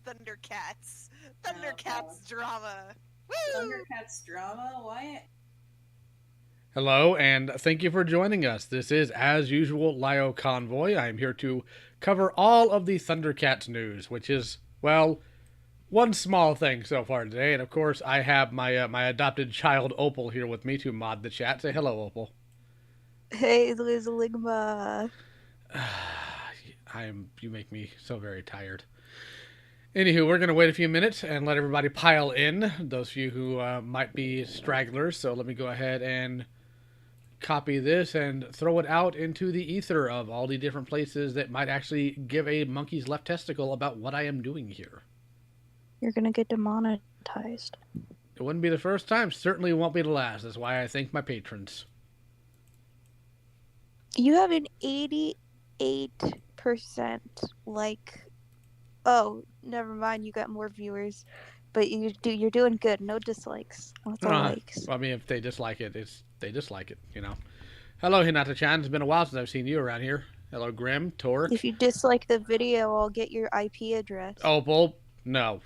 ThunderCats. ThunderCats drama. Woo! ThunderCats drama? Why? Hello, and thank you for joining us. This is, as usual, Lio Convoy. I am here to cover all of the ThunderCats news, which is, well, one small thing so far today. And of course, I have my adopted child Opal here with me to mod the chat. Say hello, Opal. Hey, Liz Ligma. You make me so very tired. Anywho, we're going to wait a few minutes and let everybody pile in, those of you who might be stragglers. So let me go ahead and copy this and throw it out into the ether of all the different places that might actually give a monkey's left testicle about what I am doing here. You're going to get demonetized. It wouldn't be the first time. Certainly won't be the last. That's why I thank my patrons. You have an 88% like... Oh, never mind. You got more viewers. But you're doing good. No dislikes. Lots of likes. I mean, if they dislike it, they dislike it, you know. Hello, Hinata-chan. It's been a while since I've seen you around here. Hello, Grim, Torque. If you dislike the video, I'll get your IP address. Opal, no.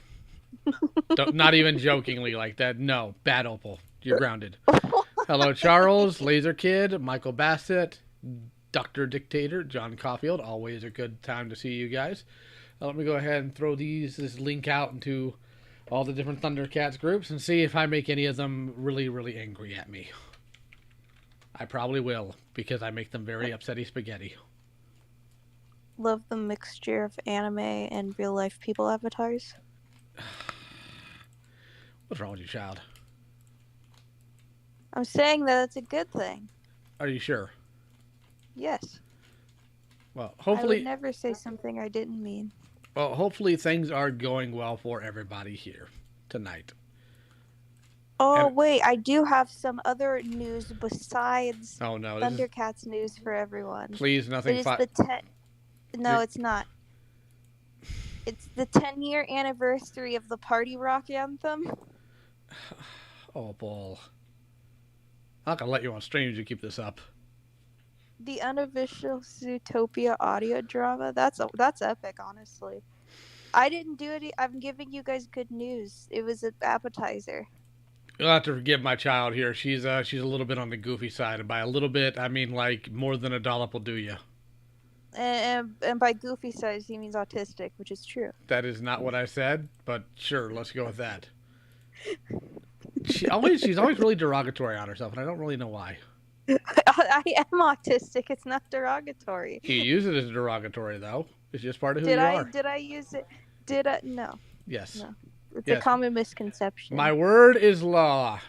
Not even jokingly like that. No, bad Opal. You're grounded. Hello, Charles, Laser Kid, Michael Bassett, Dr. Dictator, John Caulfield. Always a good time to see you guys. Let me go ahead and throw this link out into all the different ThunderCats groups and see if I make any of them really, really angry at me. I probably will, because I make them very upsetty spaghetti. Love the mixture of anime and real life people avatars. What's wrong with you, child? I'm saying that it's a good thing. Are you sure? Yes. Well, hopefully... I would never say something I didn't mean. Well, hopefully things are going well for everybody here tonight. Oh, wait. I do have some other news besides ThunderCats news for everyone. Please, nothing... No, it's not. It's the 10-year anniversary of the Party Rock anthem. Oh, bull. I'm not going to let you on stream if you keep this up. The unofficial Zootopia audio drama. That's epic, honestly. I didn't do it. I'm giving you guys good news. It was an appetizer. You'll have to forgive my child here. She's a little bit on the goofy side. And by a little bit, I mean like more than a dollop will do you. And by goofy size, he means autistic, which is true. That is not what I said, but sure, let's go with that. She's always really derogatory on herself, and I don't really know why. I am autistic. It's not derogatory. You use it as derogatory, though. It's just part of who you are. Did I use it? No. Yes. No. It's a common misconception. My word is law.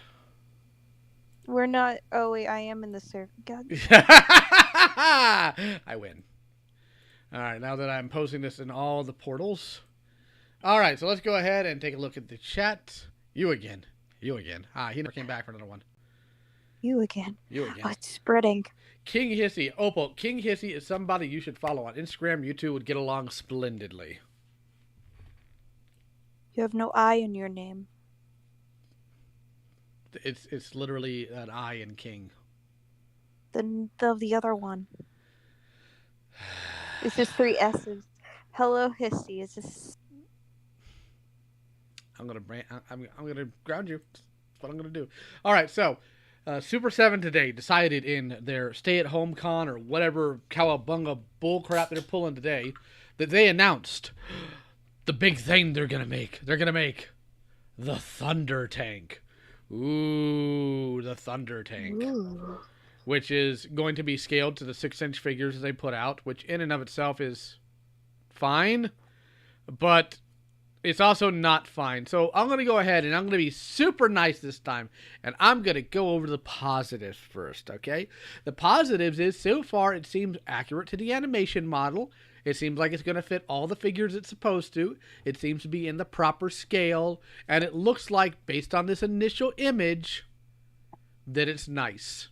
We're not... Oh, wait. I am in the server. God. I win. All right. Now that I'm posting this in all the portals. All right. So let's go ahead and take a look at the chat. You again. He never came back for another one. You again. Oh, it's spreading. King Hissy. Opal, King Hissy is somebody you should follow on Instagram. You two would get along splendidly. You have no I in your name. It's literally an I in King. The other one. It's just 3 S's. Hello, Hissy. Is this... I'm gonna ground you. That's what I'm gonna do. All right, so Super 7 today decided in their stay-at-home con or whatever cowabunga bullcrap they're pulling today that they announced the big thing they're gonna make. They're gonna make the ThunderTank. Ooh, the ThunderTank. Ooh. Which is going to be scaled to the 6-inch figures they put out, which in and of itself is fine, but it's also not fine. So I'm going to go ahead and I'm going to be super nice this time. And I'm going to go over the positives first, okay? The positives is, so far, it seems accurate to the animation model. It seems like it's going to fit all the figures it's supposed to. It seems to be in the proper scale. And it looks like, based on this initial image, that it's nice.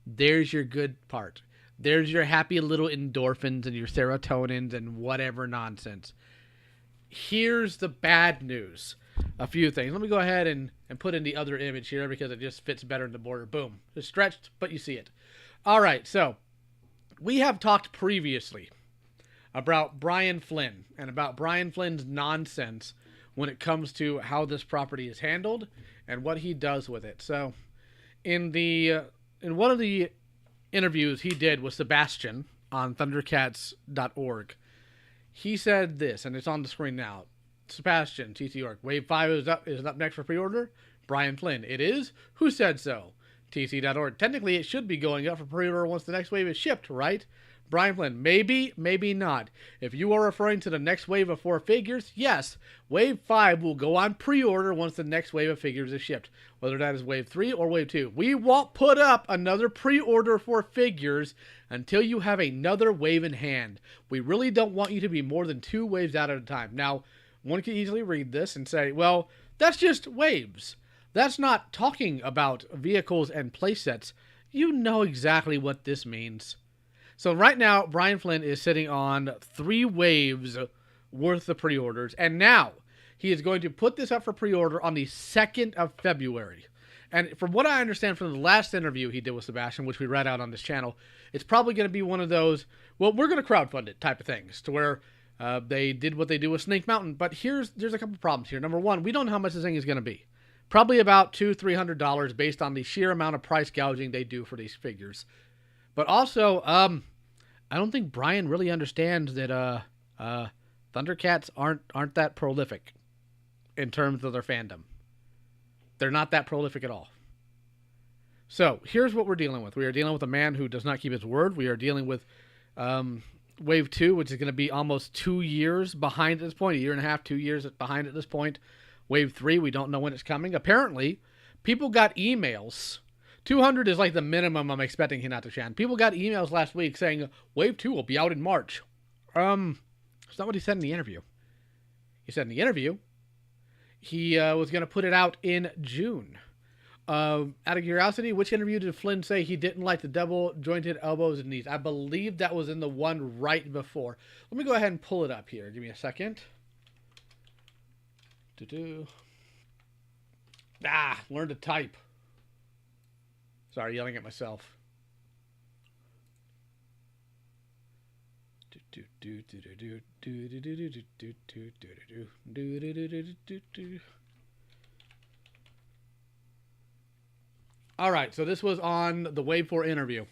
There's your good part. There's your happy little endorphins and your serotonins and whatever nonsense. Here's the bad news. A few things. Let me go ahead and put in the other image here because it just fits better in the border. Boom. It's stretched, but you see it. All right, so we have talked previously about Brian Flynn and about Brian Flynn's nonsense when it comes to how this property is handled and what he does with it. So, in one of the interviews he did with Sebastian on ThunderCats.org, he said this, and it's on the screen now. Sebastian, TC.org. Wave 5 is up next for pre-order. Brian Flynn. It is? Who said so? TC.org. Technically, it should be going up for pre-order once the next wave is shipped, right? Brian Flynn. Maybe, maybe not. If you are referring to the next wave of 4 figures, yes. Wave 5 will go on pre-order once the next wave of figures is shipped. Whether that is wave 3 or wave 2. We won't put up another pre-order for figures until you have another wave in hand. We really don't want you to be more than 2 waves out at a time. Now, one can easily read this and say, well, that's just waves. That's not talking about vehicles and playsets. You know exactly what this means. So right now, Brian Flynn is sitting on 3 waves worth of pre-orders. And now, he is going to put this up for pre-order on the 2nd of February. And from what I understand from the last interview he did with Sebastian, which we read out on this channel, it's probably going to be one of those, well, we're going to crowdfund it type of things, to where they did what they do with Snake Mountain. But there's a couple problems here. Number one, we don't know how much this thing is going to be. Probably about $200-300 based on the sheer amount of price gouging they do for these figures. But also, I don't think Brian really understands that ThunderCats aren't that prolific in terms of their fandom. They're not that prolific at all. So here's what we're dealing with. We are dealing with a man who does not keep his word. We are dealing with Wave 2, which is going to be almost 2 years behind at this point. 1.5 years, 2 years behind at this point. Wave 3, we don't know when it's coming. Apparently, people got emails. 200 is like the minimum I'm expecting Hinata-chan. People got emails last week saying Wave 2 will be out in March. That's not what he said in the interview. He said in the interview he was going to put it out in June. Out of curiosity, which interview did Flynn say he didn't like the double-jointed elbows and knees? I believe that was in the one right before. Let me go ahead and pull it up here. Give me a second. Learn to type. Sorry, yelling at myself. Alright, so this was on the Wave 4 interview.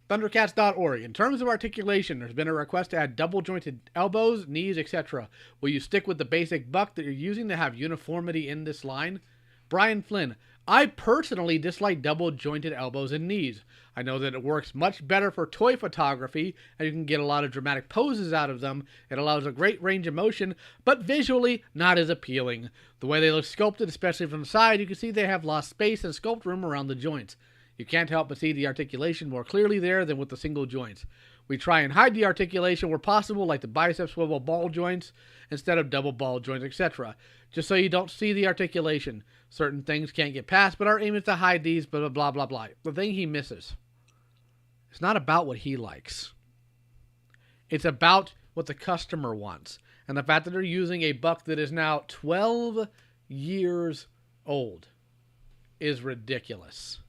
ThunderCats.org. In terms of articulation, there's been a request to add double-jointed elbows, knees, etc. Will you stick with the basic buck that you're using to have uniformity in this line? Brian Flynn. I personally dislike double-jointed elbows and knees. I know that it works much better for toy photography, and you can get a lot of dramatic poses out of them. It allows a great range of motion, but visually not as appealing. The way they look sculpted, especially from the side, you can see they have lost space and sculpt room around the joints. You can't help but see the articulation more clearly there than with the single joints. We try and hide the articulation where possible, like the bicep swivel ball joints, instead of double ball joints, etc. Just so you don't see the articulation. Certain things can't get past, but our aim is to hide these, blah, blah, blah, blah. The thing he misses, it's not about what he likes. It's about what the customer wants. And the fact that they're using a buck that is now 12 years old is ridiculous.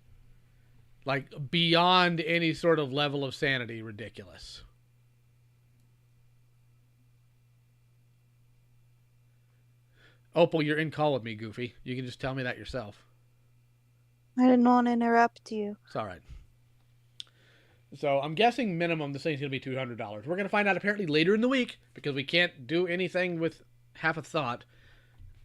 Like, beyond any sort of level of sanity, ridiculous. Opal, you're in call with me, Goofy. You can just tell me that yourself. I didn't want to interrupt you. It's all right. So, I'm guessing minimum this thing's going to be $200. We're going to find out apparently later in the week, because we can't do anything with half a thought.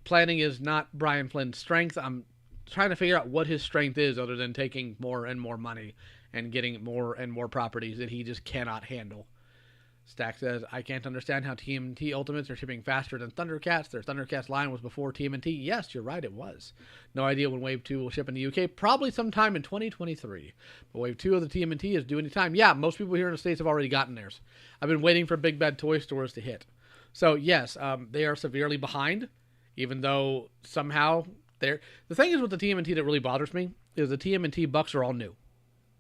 Planning is not Brian Flynn's strength. I'm trying to figure out what his strength is other than taking more and more money and getting more and more properties that he just cannot handle. Stack says, I can't understand how TMNT Ultimates are shipping faster than ThunderCats. Their ThunderCats line was before TMNT. Yes, you're right, it was. No idea when Wave 2 will ship in the UK. Probably sometime in 2023. But Wave 2 of the TMNT is due any time. Yeah, most people here in the States have already gotten theirs. I've been waiting for Big Bad Toy Stores to hit. So, yes, they are severely behind, even though somehow the thing is with the TMNT that really bothers me is the TMNT bucks are all new.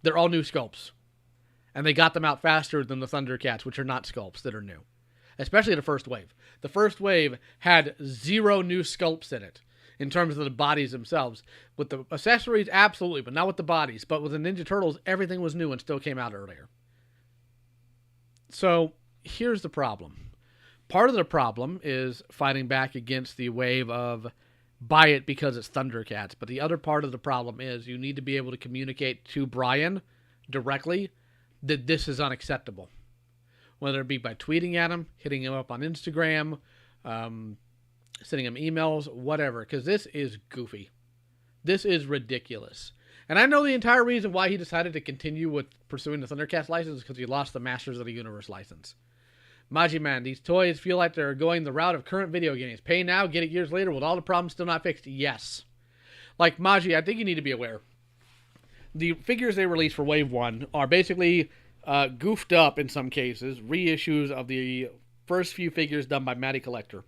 They're all new sculpts. And they got them out faster than the ThunderCats, which are not sculpts that are new. Especially the first wave. The first wave had 0 new sculpts in it, in terms of the bodies themselves. With the accessories, absolutely, but not with the bodies. But with the Ninja Turtles, everything was new and still came out earlier. So, here's the problem. Part of the problem is fighting back against the wave of buy it because it's ThunderCats. But the other part of the problem is you need to be able to communicate to Brian directly that this is unacceptable. Whether it be by tweeting at him, hitting him up on Instagram, sending him emails, whatever. Because this is goofy. This is ridiculous. And I know the entire reason why he decided to continue with pursuing the ThunderCats license is because he lost the Masters of the Universe license. Maji Man, these toys feel like they're going the route of current video games. Pay now, get it years later with all the problems still not fixed. Yes. Like, Maji, I think you need to be aware. The figures they released for Wave 1 are basically goofed up, in some cases, reissues of the first few figures done by Matty Collector.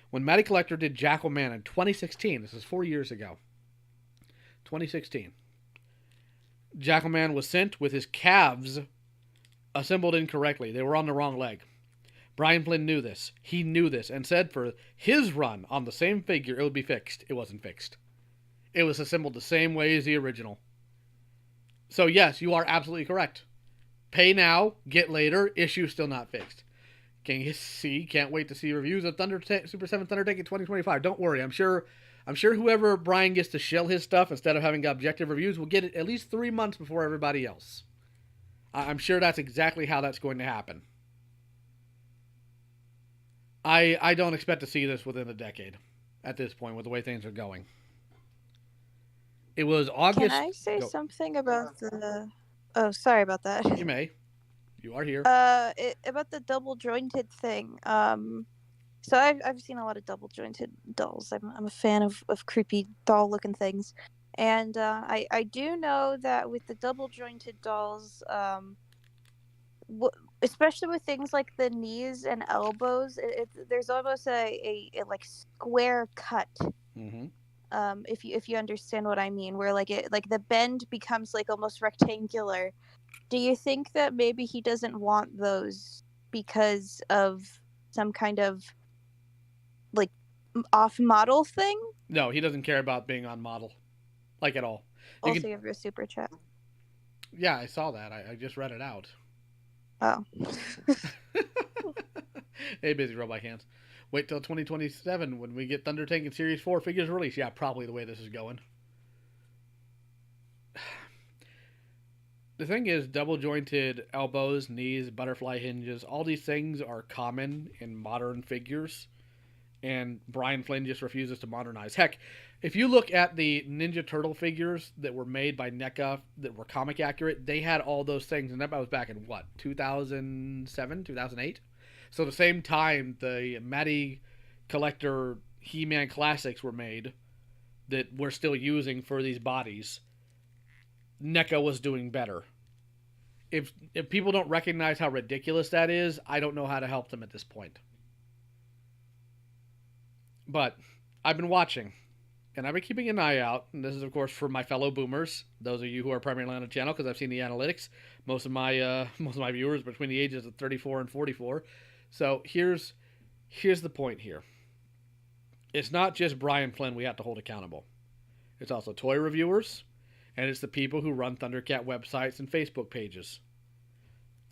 When Matty Collector did Jackal Man in 2016, this is 4 years ago, 2016, Jackal Man was sent with his calves assembled incorrectly. They were on the wrong leg. Brian Flynn knew this. He knew this and said for his run on the same figure, it would be fixed. It wasn't fixed. It was assembled the same way as the original. So yes, you are absolutely correct. Pay now, get later, issue still not fixed. Can't wait to see reviews of Super 7 ThunderTank in 2025. Don't worry, I'm sure whoever Brian gets to shill his stuff instead of having objective reviews will get it at least 3 months before everybody else. I'm sure that's exactly how that's going to happen. I don't expect to see this within a decade at this point with the way things are going. It was August... Can I say something about the... Oh, sorry about that. You may. You are here. About the double jointed thing. So I've seen a lot of double jointed dolls. I'm a fan of creepy doll looking things. And I do know that with the double jointed dolls, especially with things like the knees and elbows, there's almost a like square cut. Mm-hmm. If you understand what I mean, where like the bend becomes like almost rectangular. Do you think that maybe he doesn't want those because of some kind of like off model thing? No, he doesn't care about being on model, like at all. You have your super chat. Yeah, I saw that. I just read it out. Oh. Hey, busy robot hands. Wait till 2027 when we get ThunderTank and Series 4 figures released. Yeah, probably the way this is going. The thing is, double jointed elbows, knees, butterfly hinges, all these things are common in modern figures. And Brian Flynn just refuses to modernize. Heck, if you look at the Ninja Turtle figures that were made by NECA that were comic accurate, they had all those things. And that was back in, 2007, 2008? So the same time the Matty Collector He-Man Classics were made that we're still using for these bodies, NECA was doing better. If people don't recognize how ridiculous that is, I don't know how to help them at this point. But I've been watching, and I've been keeping an eye out, and this is, of course, for my fellow boomers, those of you who are primarily on the channel, because I've seen the analytics. Most of my viewers are between the ages of 34 and 44. So here's the point here. It's not just Brian Flynn we have to hold accountable. It's also toy reviewers, and it's the people who run ThunderCat websites and Facebook pages.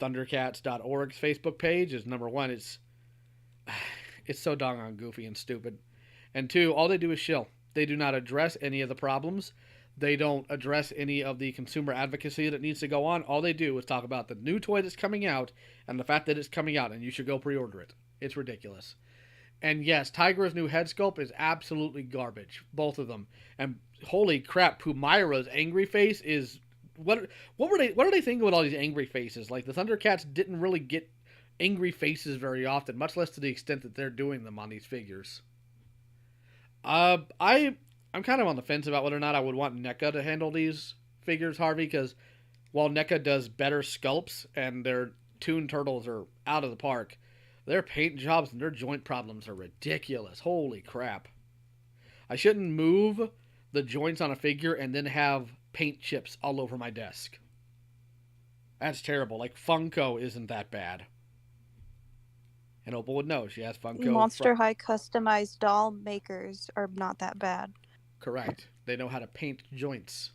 ThunderCats.org's Facebook page is number one. It's so doggone goofy and stupid. And two, all they do is shill. They do not address any of the problems. They don't address any of the consumer advocacy that needs to go on. All they do is talk about the new toy that's coming out and the fact that it's coming out and you should go pre-order it. It's ridiculous. And yes, Tiger's new head sculpt is absolutely garbage. Both of them. And holy crap, Pumaira's angry face is... What are they thinking with all these angry faces? Like, the ThunderCats didn't really get angry faces very often, much less to the extent that they're doing them on these figures. I'm kind of on the fence about whether or not I would want NECA to handle these figures, Harvey, because while NECA does better sculpts and their Toon Turtles are out of the park, their paint jobs and their joint problems are ridiculous. Holy crap. I shouldn't move the joints on a figure and then have paint chips all over my desk. That's terrible. Like, Funko isn't that bad. And Opal would know. She has Funko. Monster High customized doll makers are not that bad. Correct. They know how to paint joints.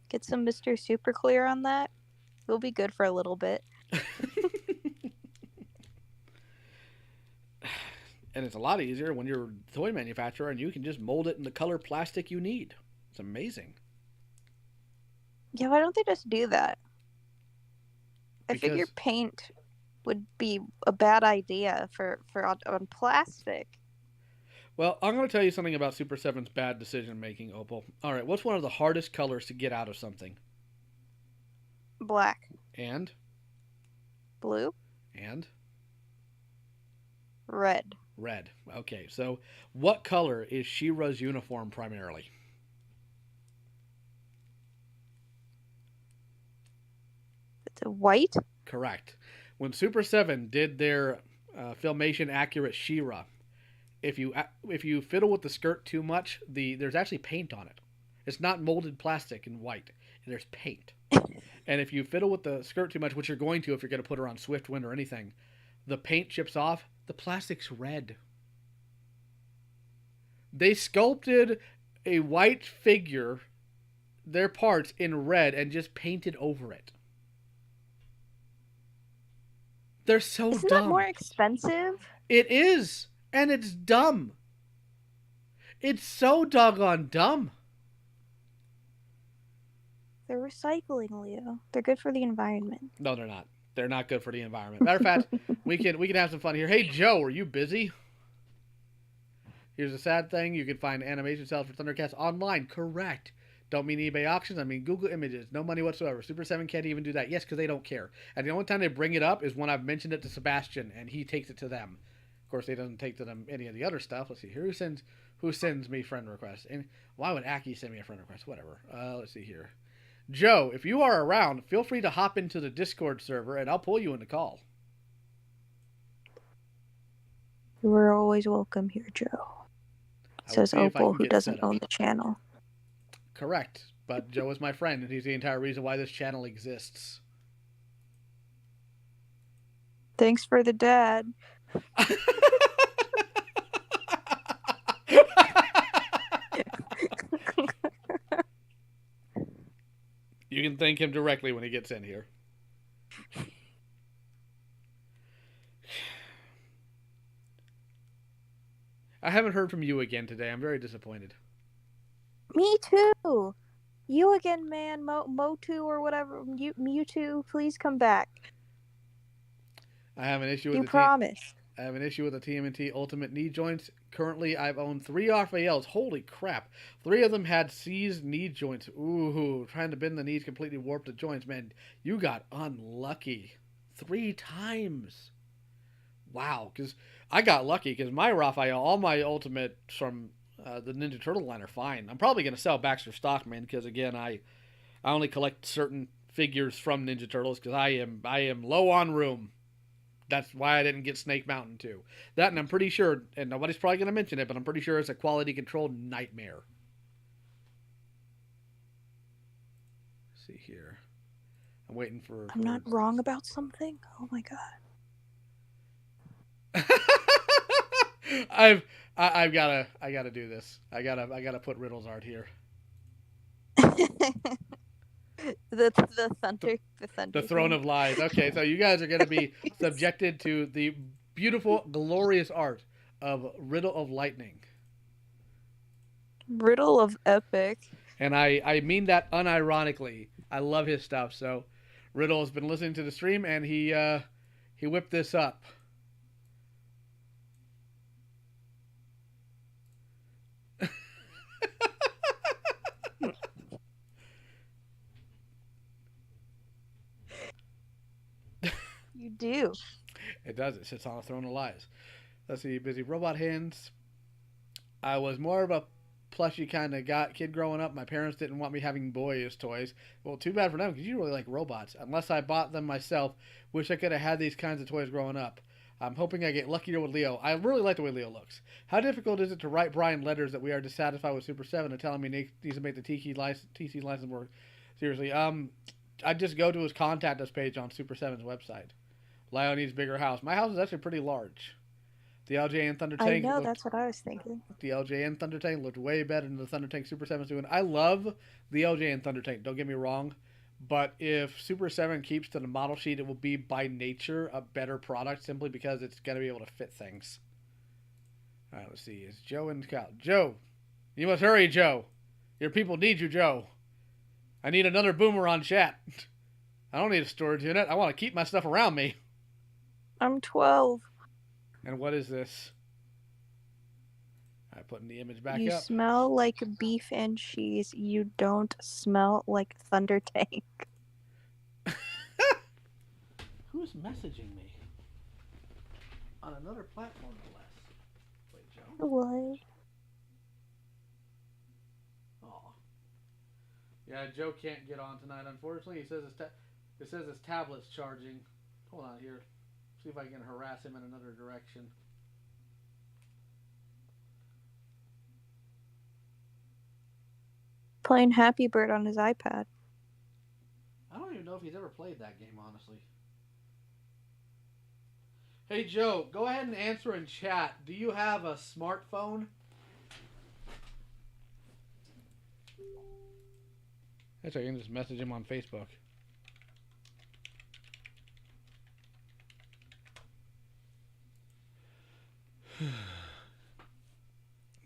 Get some Mr. Super Clear on that. It'll be good for a little bit. And it's a lot easier when you're a toy manufacturer and you can just mold it in the color plastic you need. It's amazing. Yeah, why don't they just do that? I figure Because, paint would be a bad idea for on plastic. well, I'm going to tell you something about Super 7's bad decision making, Opal. All right, what's one of the hardest colors to get out of something? Black, And? blue, And? red. Red. Okay, so what color is She-Ra's uniform primarily? It's a white. Correct. When Super 7 did their Filmation accurate She-Ra, if you fiddle with the skirt too much, there's actually paint on it. It's not molded plastic in white. There's paint. And if you fiddle with the skirt too much, which you're going to if you're going to put her on Swiftwind or anything, the paint chips off. The plastic's red. They sculpted a white figure, their parts, in red and just painted over it. They're so Isn't dumb. that more expensive? It is. And it's dumb. It's so doggone dumb. They're recycling, Leo. They're good for the environment. No, they're not. They're not good for the environment. Matter of fact, we can have some fun here. Hey, Joe, are you busy? Here's a sad thing. You can find animation cells for ThunderCats online. Correct. Don't mean eBay auctions. I mean Google Images. No money whatsoever. Super 7 can't even do that. Yes, because they don't care. And the only time they bring it up is when I've mentioned it to Sebastian, and he takes it to them. Of course, he doesn't take to them any of the other stuff. Let's see here. Who sends me friend requests? And why would Aki send me a friend request? Whatever. Let's see here. Joe, if you are around, feel free to hop into the Discord server, and I'll pull you in the call. We're always welcome here, Joe. Says Opal, who doesn't own the channel. Correct. But Joe is my friend, and he's the entire reason why this channel exists. Thanks for the dad. You can thank him directly when he gets in here. I haven't heard from you again today. I'm very disappointed. Me too. You again, man. Motu or whatever. Mewtwo, please come back. I have an issue with you promise. I have an issue with the TMNT Ultimate knee joints. Currently, I've owned 3 Raphaels. Holy crap. 3 of them had seized knee joints. Ooh, trying to bend the knees completely warped the joints. Man, you got unlucky. 3 times. Wow, because I got lucky because my Raphael, all my Ultimates from the Ninja Turtle line are fine. I'm probably going to sell Baxter Stockman because, again, I only collect certain figures from Ninja Turtles because I am low on room. That's why I didn't get Snake Mountain too. That, and I'm pretty sure, and nobody's probably going to mention it, but I'm pretty sure it's a quality control nightmare. Let's see here. I'm waiting for... I'm not wrong about something? Oh my god. I gotta do this. I gotta put Riddle's art here. The Thunder. The Throne of Lies. Okay, so you guys are going to be subjected to the beautiful, glorious art of Riddle of Lightning. Riddle of Epic. And I mean that unironically. I love his stuff. So Riddle has been listening to the stream, and he whipped this up. You do. It does. It sits on a Throne of Lies. Let's see. Busy robot hands. I was more of a plushy kind of kid growing up. My parents didn't want me having boys toys. Well, too bad for them because you really like robots. Unless I bought them myself. Wish I could have had these kinds of toys growing up. I'm hoping I get luckier with Leo. I really like the way Leo looks. How difficult is it to write Brian letters that we are dissatisfied with Super 7 and telling me he needs to make the TC license work? Seriously. I just go to his contact us page on Super 7's website. Leo needs a bigger house. My house is actually pretty large. The LJN ThunderTank. I know, that's what I was thinking. The LJN ThunderTank looked way better than the ThunderTank Super 7's doing. I love the LJN ThunderTank, don't get me wrong. But if Super 7 keeps to the model sheet, it will be by nature a better product simply because it's going to be able to fit things. All right, let's see. Is Joe in the couch? Joe, you must hurry, Joe. Your people need you, Joe. I need another boomer on chat. I don't need a storage unit. I want to keep my stuff around me. I'm 12. And what is this? All right, putting the image back You up. smell like beef and cheese. You don't smell like ThunderTank. Who's messaging me? On another platform, no less. Wait, Joe? What? Oh. Yeah, Joe can't get on tonight, unfortunately. He says his tablet's charging. Hold on here. See if I can harass him in another direction. Playing Happy Bird on his iPad. I don't even know if he's ever played that game, honestly. Hey, Joe, go ahead and answer in chat. Do you have a smartphone? That's right, you can just message him on Facebook.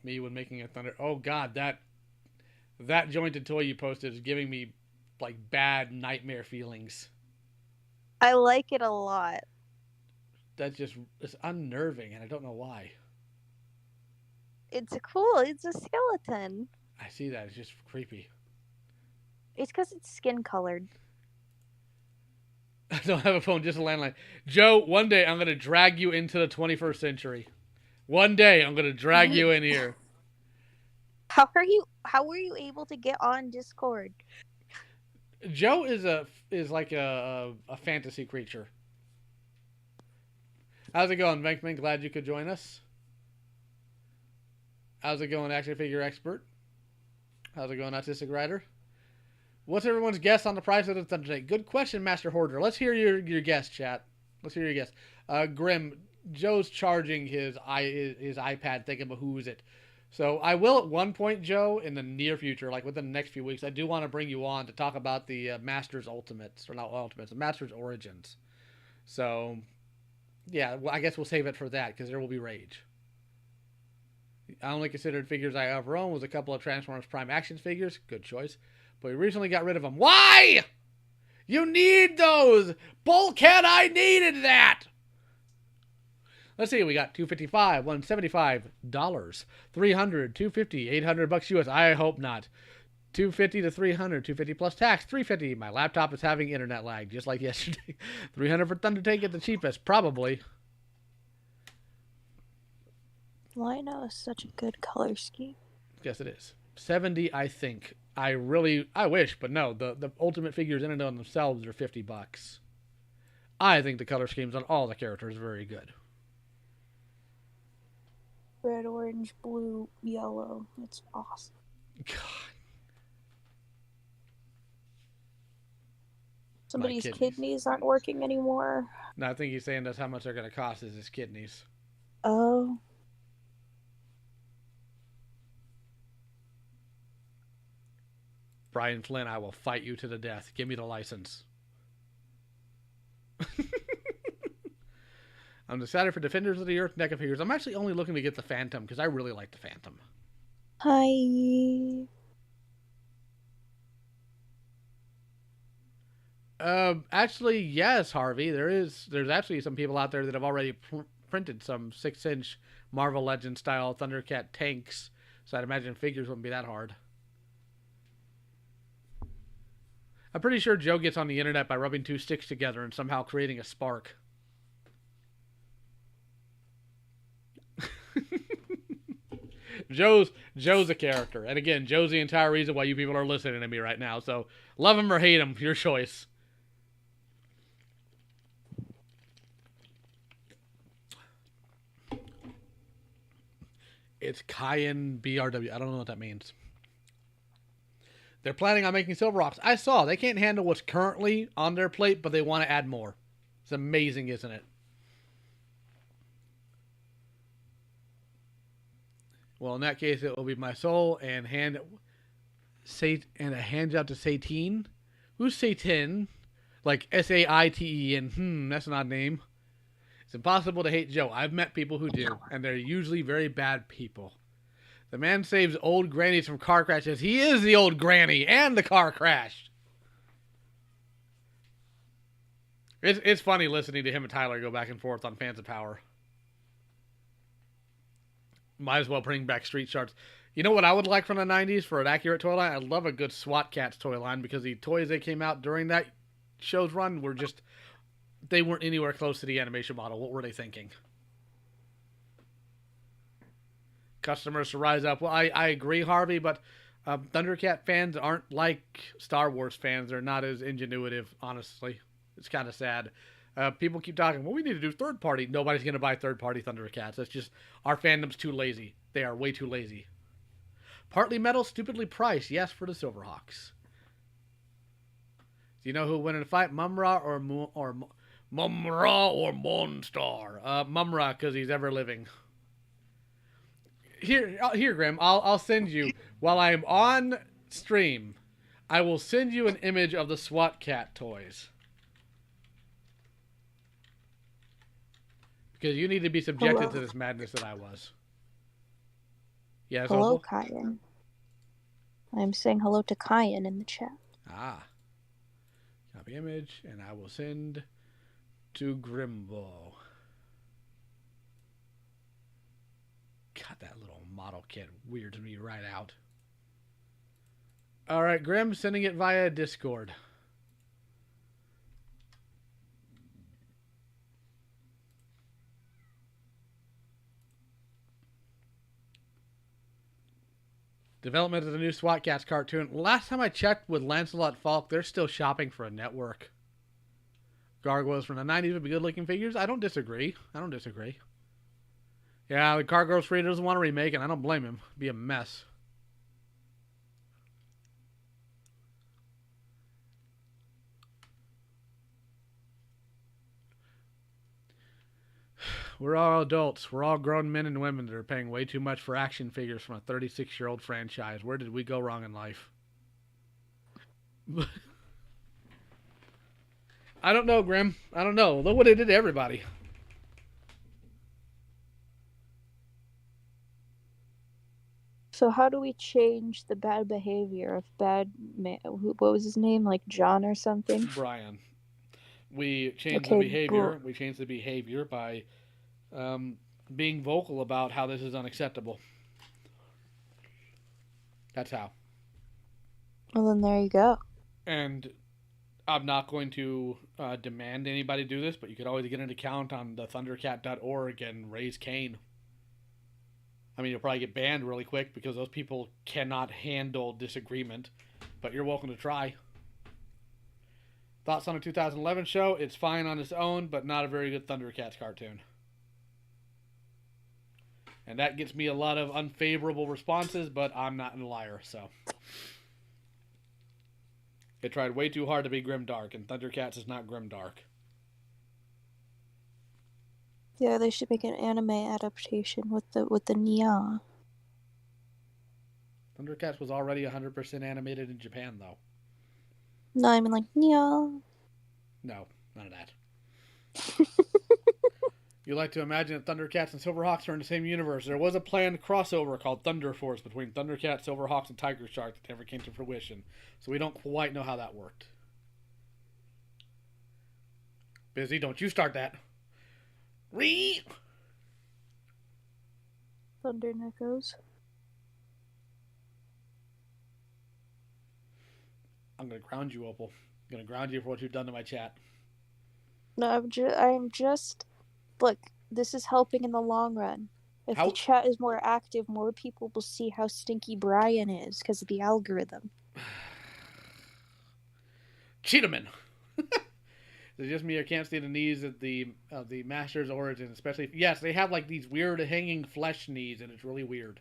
Me when making a thunder. Oh God, that jointed toy you posted is giving me like bad nightmare feelings. I like it a lot. That's just it's unnerving, and I don't know why. It's cool. It's a skeleton. I see that. It's just creepy. It's because it's skin colored. I don't have a phone, just a landline. Joe, one day I'm going to drag you into the 21st century. One day I'm going to drag you in here. How were you able to get on Discord? Joe is like a fantasy creature. How's it going, Venkman? Glad you could join us. How's it going, Action Figure Expert? How's it going, Autistic Rider? What's everyone's guess on the price of the ThunderTank? Good question, Master Hoarder. Let's hear your guess, chat. Let's hear your guess. Grim, Joe's charging his iPad thinking about who is it. So I will at one point, Joe, in the near future, like within the next few weeks, I do want to bring you on to talk about the Masters Ultimates, or not Ultimates, the Masters Origins. So, yeah, well, I guess we'll save it for that because there will be rage. I only considered figures I ever owned was a couple of Transformers Prime Action figures. Good choice. But we recently got rid of them. Why? You need those! Bulkhead, I needed that! Let's see, we got $255, $175, $300, $250, $800 US. I hope not. $250 to $300, $250 plus tax, $350. My laptop is having internet lag, just like yesterday. $300 for ThunderTank at the cheapest, probably. Lino is such a good color scheme. Yes, it is. $70, I think. I wish, but no. The Ultimate figures in and on themselves are $50. I think the color schemes on all the characters are very good. Red, orange, blue, yellow. It's awesome. God. Somebody's kidneys aren't working anymore. No, I think he's saying that's how much they're going to cost is his kidneys. Oh. Brian Flynn, I will fight you to the death. Give me the license. I'm decided for Defenders of the Earth NECA figures. I'm actually only looking to get the Phantom because I really like the Phantom. Hi. Actually, yes, Harvey. There's actually some people out there that have already printed some 6-inch Marvel Legends style ThunderCat tanks. So I'd imagine figures wouldn't be that hard. I'm pretty sure Joe gets on the internet by rubbing two sticks together and somehow creating a spark. Joe's a character. And again, Joe's the entire reason why you people are listening to me right now. So love him or hate him, your choice. It's Cayenne BRW. I don't know what that means. They're planning on making SilverHawks. I saw. They can't handle what's currently on their plate, but they want to add more. It's amazing, isn't it? Well, in that case, it will be my soul and a hand out to Satine. Who's Satan? Like S-A-I-T-E-N. That's an odd name. It's impossible to hate Joe. I've met people who do, and they're usually very bad people. The man saves old grannies from car crashes. He is the old granny and the car crash. It's funny listening to him and Tyler go back and forth on Fans of Power. Might as well bring back Street Sharks. You know what I would like from the 90s for an accurate toy line? I'd love a good SWAT Cats toy line, because the toys that came out during that show's run were just... They weren't anywhere close to the animation model. What were they thinking? Customers to rise up. Well, I agree, Harvey, but ThunderCat fans aren't like Star Wars fans. They're not as ingenuitive, honestly. It's kind of sad. People keep talking, well, we need to do third party. Nobody's going to buy third party ThunderCats. That's just, our fandom's too lazy. They are way too lazy. Partly metal, stupidly priced. Yes, for the SilverHawks. Do you know who will win in a fight? Mumra or Mumra or Monstar? Mumra, because he's ever living. Here, Grim. I'll send you, while I am on stream, I will send you an image of the SWAT Cat toys. Because you need to be subjected to this madness that I was. Yes, hello, Opal? Kyan. I'm saying hello to Kyan in the chat. Ah. Copy image, and I will send to Grimbo. God, that little model kit weirds me right out. Alright, Grim, sending it via Discord. Development of the new SWAT Cats cartoon. Last time I checked with Lancelot Falk, they're still shopping for a network. Gargoyles from the 90s would be good-looking figures. I don't disagree. Yeah, the Gargoyles Free doesn't want to remake, and I don't blame him. It'd be a mess. We're all adults. We're all grown men and women that are paying way too much for action figures from a 36-year-old franchise. Where did we go wrong in life? I don't know, Grim. I don't know. Look what they did to everybody. So how do we change the bad behavior of what was his name? Like John or something? Brian. We changed the behavior. We changed the behavior by being vocal about how this is unacceptable. That's how. Well, then there you go. And I'm not going to demand anybody do this, but you could always get an account on the thundercat.org and raise Cain. I mean, you'll probably get banned really quick because those people cannot handle disagreement, but you're welcome to try. Thoughts on the 2011 show? It's fine on its own, but not a very good ThunderCats cartoon. And that gets me a lot of unfavorable responses, but I'm not a liar, so. It tried way too hard to be grimdark, and ThunderCats is not grimdark. Yeah, they should make an anime adaptation with the Nya. ThunderCats was already 100% animated in Japan, though. No, I mean like Nya. No, none of that. You like to imagine that ThunderCats and SilverHawks are in the same universe. There was a planned crossover called Thunder Force between ThunderCats, SilverHawks, and Tiger Shark that never came to fruition. So we don't quite know how that worked. Busy, don't you start that. Thunder Nickos. I'm going to ground you, Opal. I'm going to ground you for what you've done to my chat. No, I'm just... Look, this is helping in the long run. If the chat is more active, more people will see how stinky Brian is because of the algorithm. Cheetamin! It's just me. I can't see the knees of the Master's origin, especially. Yes, they have like these weird hanging flesh knees, and it's really weird.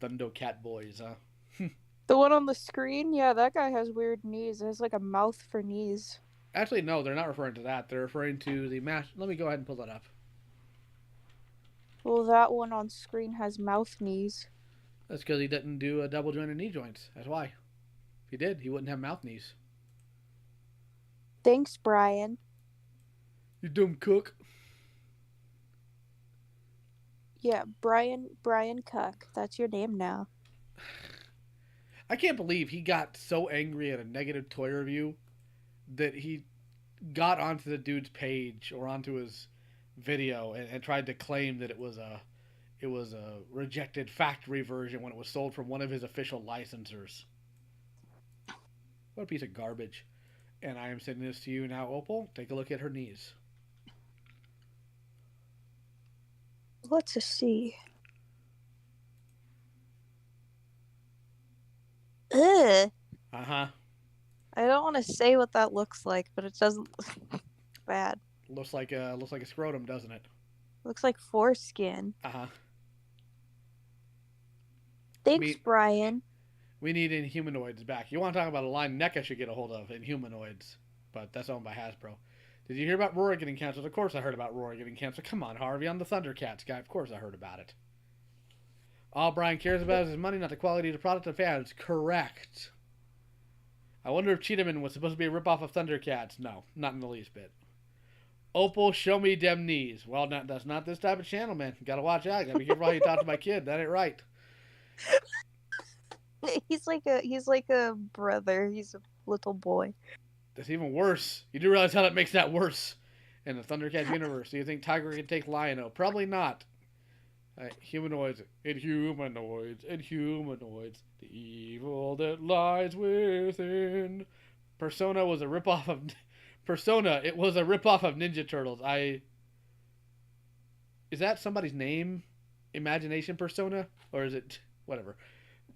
ThunderCat boys, huh? The one on the screen, yeah, that guy has weird knees. It has like a mouth for knees. Actually, no, they're not referring to that. They're referring to the Master. Let me go ahead and pull that up. Well, that one on screen has mouth knees. That's because he didn't do a double jointed knee joints. That's why. If he did, he wouldn't have mouth knees. Thanks, Brian. You dumb cook. Yeah, Brian Cuck. That's your name now. I can't believe he got so angry at a negative toy review that he got onto the dude's page or onto his video and tried to claim that it was a rejected factory version when it was sold from one of his official licensors. What a piece of garbage. And I am sending this to you now, Opal. Take a look at her knees. Let's see. Ugh. Uh-huh. I don't want to say what that looks like, but it doesn't look bad. Looks like a scrotum, doesn't it? Looks like foreskin. Uh-huh. Thanks, Brian. We need Inhumanoids back. You want to talk about a line NECA should get a hold of, Inhumanoids. But that's owned by Hasbro. Did you hear about Roar getting canceled? Of course I heard about Roar getting canceled. Come on, Harvey. I'm the ThunderCats guy. Of course I heard about it. All Brian cares about is his money, not the quality of the product of fans. Correct. I wonder if Cheetahman was supposed to be a ripoff of ThunderCats. No, not in the least bit. Opal, show me dem knees. Well, that's not this type of channel, man. You gotta watch out. You gotta be careful how you talk to my kid. That ain't right. He's like a brother. He's a little boy. That's even worse. You do realize how that makes that worse in the ThunderCats universe. Do you think Tiger can take Lion-O? Probably not. Humanoids, Inhumanoids, the evil that lies within. Persona was a ripoff of Persona. It was a ripoff of Ninja Turtles. Is that somebody's name? Imagination Persona, or is it whatever?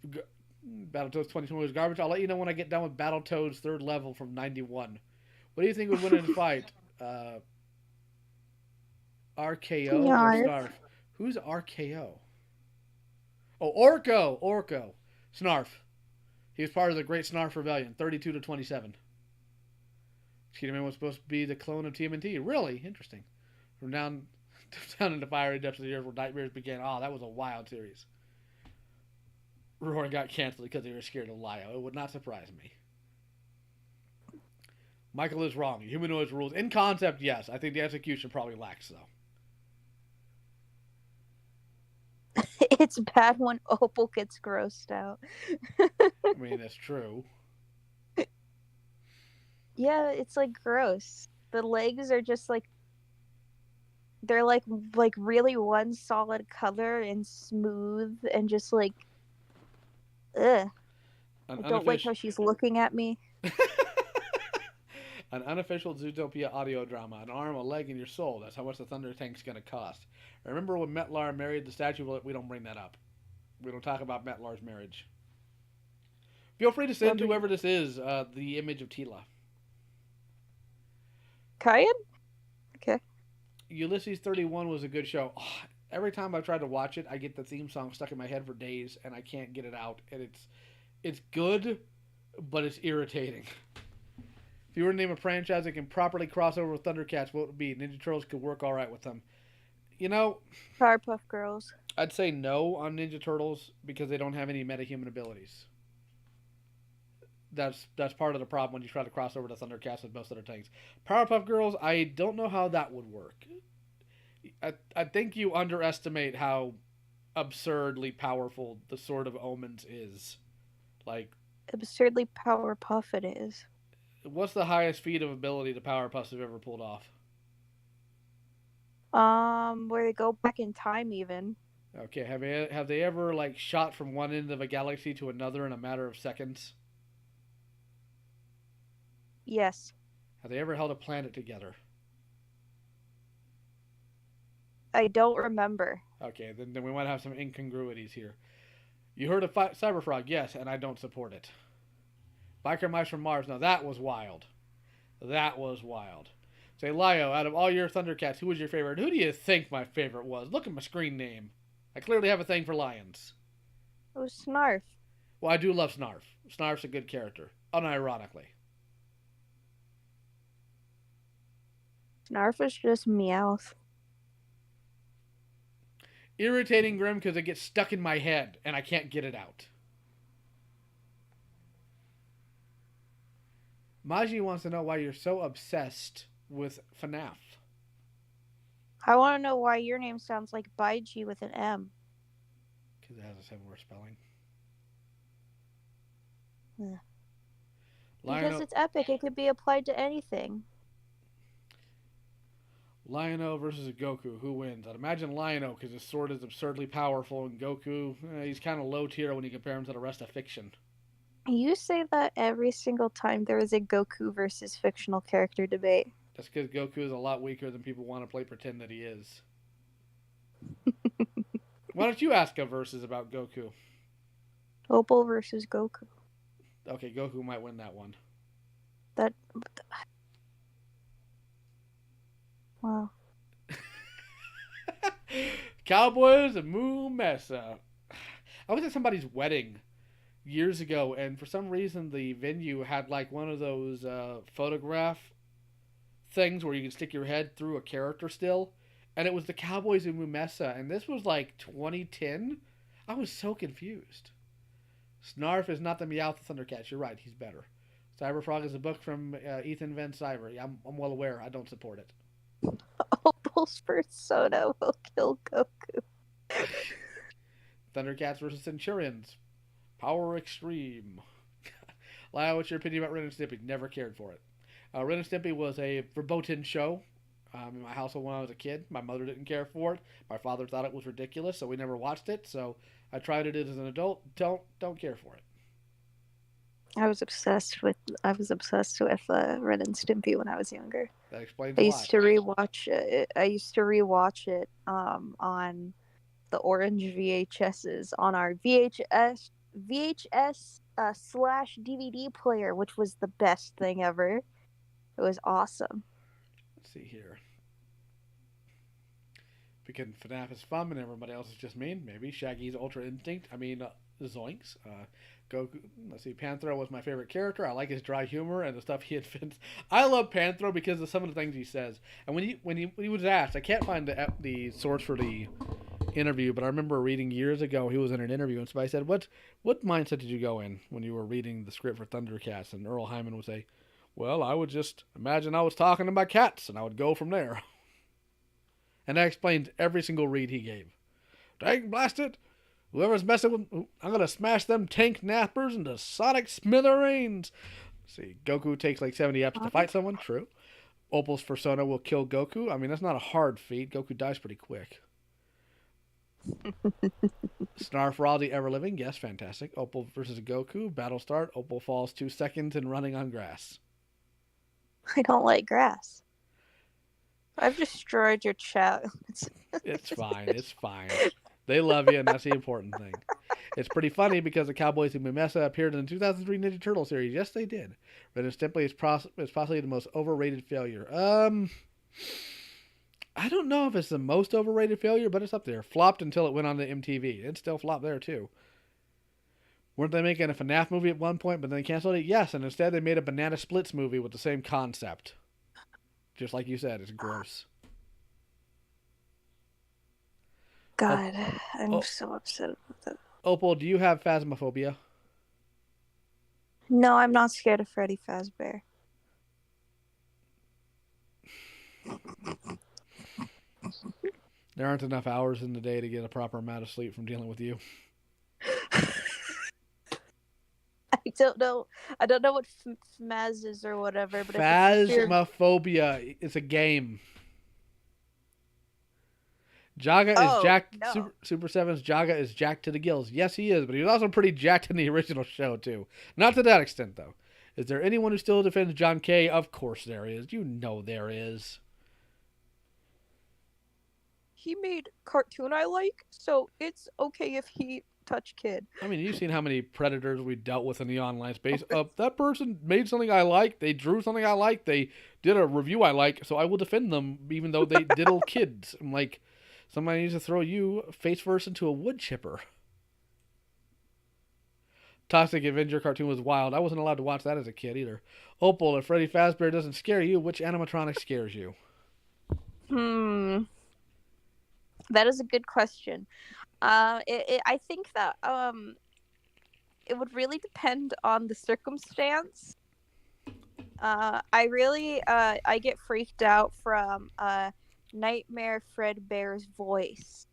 Battletoads 2020 was garbage. I'll let you know when I get done with Battletoads 3rd level from 91. What do you think would win in a fight? RKO or Snarf? Who's RKO? Oh, Orko. Snarf. He was part of the Great Snarf Rebellion, 32-27. Cheetahman was supposed to be the clone of TMNT. Really? Interesting. From down in the fiery depths of the earth where nightmares began. Oh, that was a wild series. Roar got canceled because they were scared of Lio. It would not surprise me. Michael is wrong. Humanoids rules. In concept, yes. I think the execution probably lacks, though. It's bad when Opal gets grossed out. I mean, that's true. Yeah, it's like gross. The legs are just like they're like really one solid color and smooth and just like ugh. I don't like how she's looking at me. An unofficial Zootopia audio drama. An arm, a leg, and your soul. That's how much the ThunderTank's going to cost. Remember when Metlar married the statue? We don't bring that up. We don't talk about Metlar's marriage. Feel free to send whoever this is the image of Tila. Kyan? Okay. Ulysses 31 was a good show. Oh, every time I've tried to watch it, I get the theme song stuck in my head for days, and I can't get it out. And it's good, but it's irritating. If you were to name a franchise that can properly cross over with ThunderCats, what would it be? Ninja Turtles could work all right with them. You know, Powerpuff Girls. I'd say no on Ninja Turtles because they don't have any metahuman abilities. That's part of the problem when you try to cross over to ThunderCats with most other tanks. Powerpuff Girls, I don't know how that would work. I think you underestimate how absurdly powerful the Sword of Omens is. Like, absurdly Powerpuff it is. What's the highest feat of ability the Powerpuffs have ever pulled off? Where they go back in time even. Okay, have they ever like shot from one end of a galaxy to another in a matter of seconds? Yes. Have they ever held a planet together? I don't remember. Okay, then we might have some incongruities here. You heard of Cyberfrog? Yes, and I don't support it. Biker Mice from Mars. Now that was wild. That was wild. Say, Lio, out of all your ThunderCats, who was your favorite? Who do you think my favorite was? Look at my screen name. I clearly have a thing for lions. It was Snarf. Well, I do love Snarf. Snarf's a good character. Unironically. Snarf is just Meowth. Irritating Grim because it gets stuck in my head and I can't get it out. Maji wants to know why you're so obsessed with FNAF. I want to know why your name sounds like Baiji with an M. Because it has a similar spelling. Yeah. Lion-O, Because it's epic. It could be applied to anything. Lion-O versus Goku. Who wins? I'd imagine Lion-O because his sword is absurdly powerful, and Goku, he's kind of low tier when you compare him to the rest of fiction. You say that every single time there is a Goku versus fictional character debate. That's because Goku is a lot weaker than people want to pretend that he is. Why don't you ask a versus about Goku? Opal versus Goku. Okay, Goku might win that one. Wow. Cowboys and Moo Mesa. I was at somebody's wedding years ago, and for some reason the venue had like one of those photograph things where you can stick your head through a character still, and it was the Cowboys and Moo Mesa, and this was like 2010. I was so confused. Snarf is not the Meowth of ThunderCats. You're right, he's better. Cyberfrog is a book from Ethan Van Sciver. I'm well aware. I don't support it. Opal's persona will kill Goku. ThunderCats versus Centurions. Power Extreme. Lyle, what's your opinion about Ren and Stimpy? Never cared for it. Ren and Stimpy was a verboten show in my household when I was a kid. My mother didn't care for it. My father thought it was ridiculous, so we never watched it. So I tried it as an adult. Don't care for it. I was obsessed with Ren and Stimpy when I was younger. That explains I a used lot. to rewatch it. I used to rewatch it on the orange VHSs on our VHS slash DVD player, which was the best thing ever. It was awesome. Let's see here. Because FNAF is fun and everybody else is just mean. Maybe Shaggy's Ultra Instinct. Zoinks. Goku. Let's see. Panthro was my favorite character. I like his dry humor and the stuff he invents. I love Panthro because of some of the things he says. And when he was asked, I can't find the source for the interview, but I remember reading years ago he was in an interview and somebody said, "What mindset did you go in when you were reading the script for ThunderCats?" And Earl Hyman would say, "Well, I would just imagine I was talking to my cats, and I would go from there." And that explains every single read he gave. Dang blast it! Whoever's messing with... I'm going to smash them tank nappers into sonic smithereens. Let's see, Goku takes like 70 eps to fight someone. True. Opal's persona will kill Goku. I mean, that's not a hard feat. Goku dies pretty quick. Snarf Raleigh ever living. Yes, fantastic. Opal versus Goku. Battle start. Opal falls 2 seconds in running on grass. I don't like grass. I've destroyed your chat. It's fine. It's fine. They love you, and that's the important thing. It's pretty funny because the Cowboys and Moo Mesa appeared in the 2003 Ninja Turtle series. Yes, they did. Ren and Stimpy is possibly the most overrated failure. I don't know if it's the most overrated failure, but it's up there. Flopped until it went on to MTV. It still flopped there, too. Weren't they making a FNAF movie at one point, but then they canceled it? Yes, and instead they made a Banana Splits movie with the same concept. Just like you said, it's gross. God, I'm so upset about that. Opal, do you have phasmophobia? No, I'm not scared of Freddy Fazbear. There aren't enough hours in the day to get a proper amount of sleep from dealing with you. I don't know what FMAS is or whatever, but Phasmophobia is a game. Jaga is jacked. No. Super 7's Jaga is jacked to the gills. Yes, he is, but he was also pretty jacked in the original show, too. Not to that extent, though. Is there anyone who still defends John Kay? Of course there is. You know there is. He made cartoon I like, so it's okay if he touch kid. I mean, you've seen how many predators we dealt with in the online space. That person made something I like. They drew something I like. They did a review I like, so I will defend them, even though they diddle kids. I'm like... Somebody needs to throw you face first into a wood chipper. Toxic Avenger cartoon was wild. I wasn't allowed to watch that as a kid either. Opal, if Freddy Fazbear doesn't scare you, which animatronic scares you? That is a good question. I think that it would really depend on the circumstance. I get freaked out from Nightmare Fredbear's voice,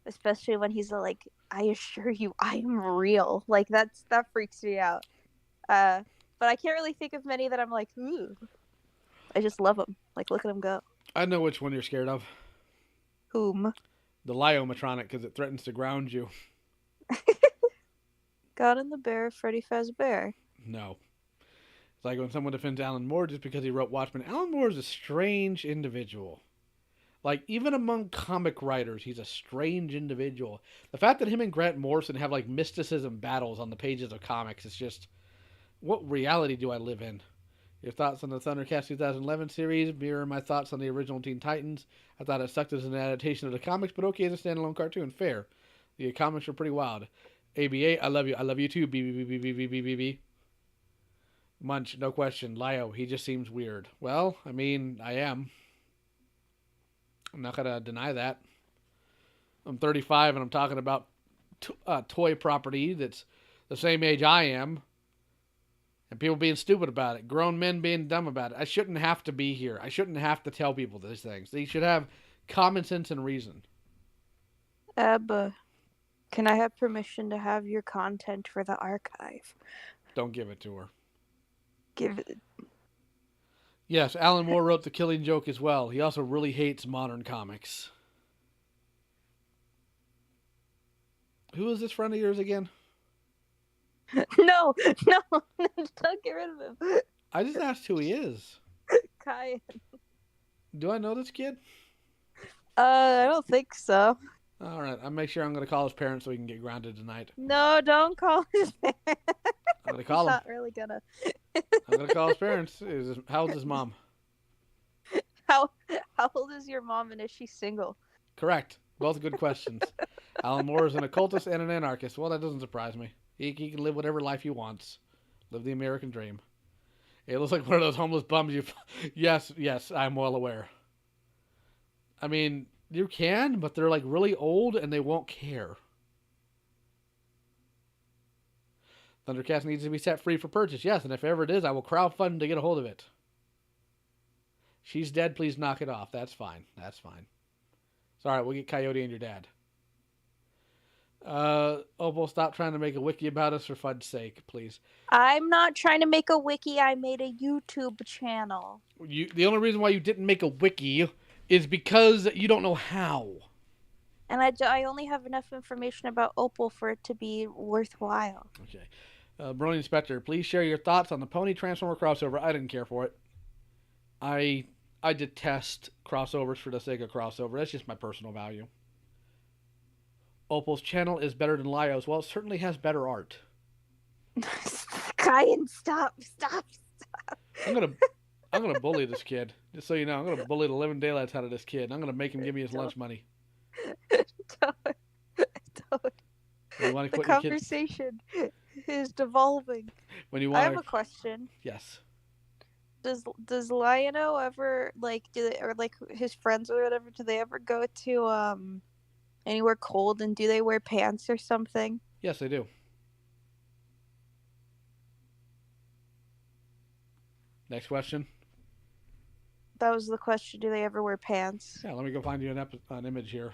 especially when he's like, "I assure you, I am real." Like that freaks me out. But I can't really think of many that I'm like, ooh. I just love him. Like, look at him go. I know which one you're scared of. Whom? The Liomatronic, because it threatens to ground you. God and the Bear, Freddy Fazbear. No. It's like when someone defends Alan Moore just because he wrote Watchmen. Alan Moore is a strange individual. Like, even among comic writers, he's a strange individual. The fact that him and Grant Morrison have, like, mysticism battles on the pages of comics is just... What reality do I live in? Your thoughts on the ThunderCats 2011 series mirror my thoughts on the original Teen Titans. I thought it sucked as an adaptation of the comics, but okay as a standalone cartoon. Fair. The comics were pretty wild. ABA, I love you. I love you too. BBBBBBBB. Munch, no question. Lio, he just seems weird. Well, I mean, I am. I'm not going to deny that. I'm 35 and I'm talking about toy property that's the same age I am. And people being stupid about it. Grown men being dumb about it. I shouldn't have to be here. I shouldn't have to tell people these things. They should have common sense and reason. Abba, can I have permission to have your content for the archive? Don't give it to her. Give it. Yes, Alan Moore wrote The Killing Joke as well. He also really hates modern comics. Who is this friend of yours again? No, don't get rid of him. I just asked who he is. Kai. Do I know this kid? I don't think so. All right, I'll make sure I'm going to call his parents so he can get grounded tonight. No, don't call his parents. I'm going to call him. Not really gonna. I'm going to call his parents. How old is his mom? How old is your mom, and is she single? Correct. Both good questions. Alan Moore is an occultist and an anarchist. Well, that doesn't surprise me. He can live whatever life he wants. Live the American dream. It looks like one of those homeless bums you... Yes, I'm well aware. I mean, you can, but they're like really old and they won't care. ThunderCats needs to be set free for purchase. Yes, and if ever it is, I will crowdfund to get a hold of it. She's dead, please knock it off. That's fine. That's fine. It's alright, we'll get Coyote and your dad. Opal, stop trying to make a wiki about us for fun's sake, please. I'm not trying to make a wiki. I made a YouTube channel. The only reason why you didn't make a wiki is because you don't know how. And I only have enough information about Opal for it to be worthwhile. Okay. Brilliant Spectre, please share your thoughts on the Pony Transformer crossover. I didn't care for it. I detest crossovers for the sake of crossover. That's just my personal value. Opal's channel is better than Lio's. Well, it certainly has better art. Kyan, stop. I'm gonna bully this kid. Just so you know, I'm gonna bully the living daylights out of this kid. I'm gonna make him give me his lunch money. Don't. The conversation is devolving. I have a question. Yes. Does Lionel ever or his friends or whatever? Do they ever go to anywhere cold, and do they wear pants or something? Yes, they do. Next question. That was the question. Do they ever wear pants? Yeah, let me go find you an image here.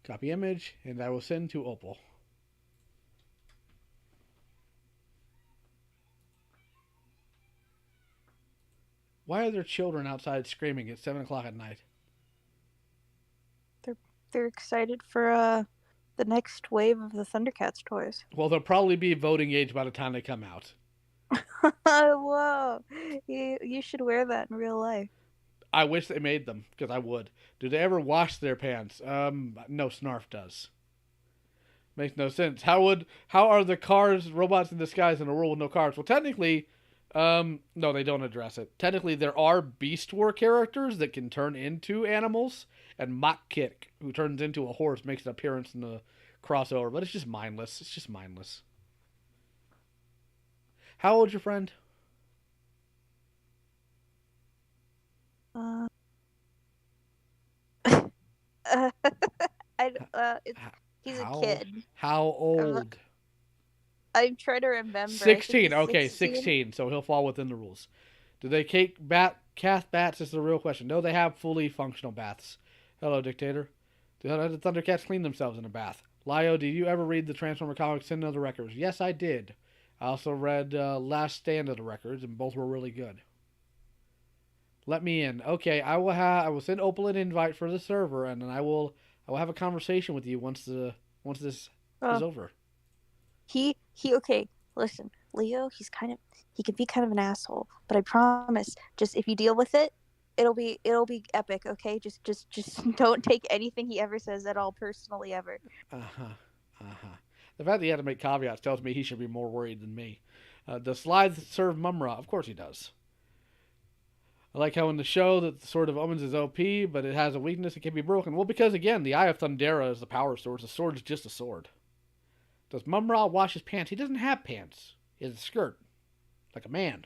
Copy image, and I will send to Opal. Why are there children outside screaming at 7 o'clock at night? They're excited for the next wave of the ThunderCats toys. Well, they'll probably be voting age by the time they come out. Whoa. You should wear that in real life. I wish they made them, because I would. Do they ever wash their pants? No, Snarf does. Makes no sense. How are the cars robots in disguise in a world with no cars? Well, technically, no, they don't address it. Technically, there are Beast War characters that can turn into animals, and Mach Kick, who turns into a horse, makes an appearance in the crossover, but it's just mindless. It's just mindless. How old's your friend? He's a kid. How old? I'm trying to remember. I think 16. he's Okay, 16. So he'll fall within the rules. Do they cast bats is the real question. No, they have fully functional baths. Hello, Dictator. Do the ThunderCats clean themselves in a bath? Lio, did you ever read the Transformer comics Sin of the Records? Yes, I did. I also read Last Stand of the Records, and both were really good. Let me in. Okay, I will send Opal an invite for the server, and then I will have a conversation with you once this is over. Okay, listen, Leo, he can be kind of an asshole, but I promise, just if you deal with it, it'll be epic, okay? Just don't take anything he ever says at all personally ever. The fact that he had to make caveats tells me he should be more worried than me. Does Slithe serve Mumra? Of course he does. I like how in the show that the Sword of Omens is OP, but it has a weakness, it can be broken. Well, because again, the Eye of Thundera is the power source. The sword is just a sword. Does Mumra wash his pants? He doesn't have pants. He has a skirt. Like a man.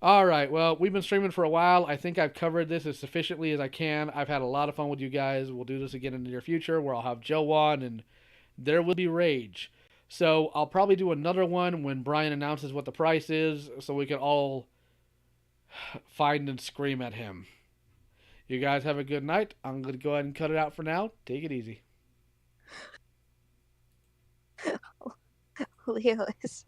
Alright, well, we've been streaming for a while. I think I've covered this as sufficiently as I can. I've had a lot of fun with you guys. We'll do this again in the near future where I'll have Joe on and there will be rage. So I'll probably do another one when Brian announces what the price is so we can all find and scream at him. You guys have a good night. I'm going to go ahead and cut it out for now. Take it easy. Leo is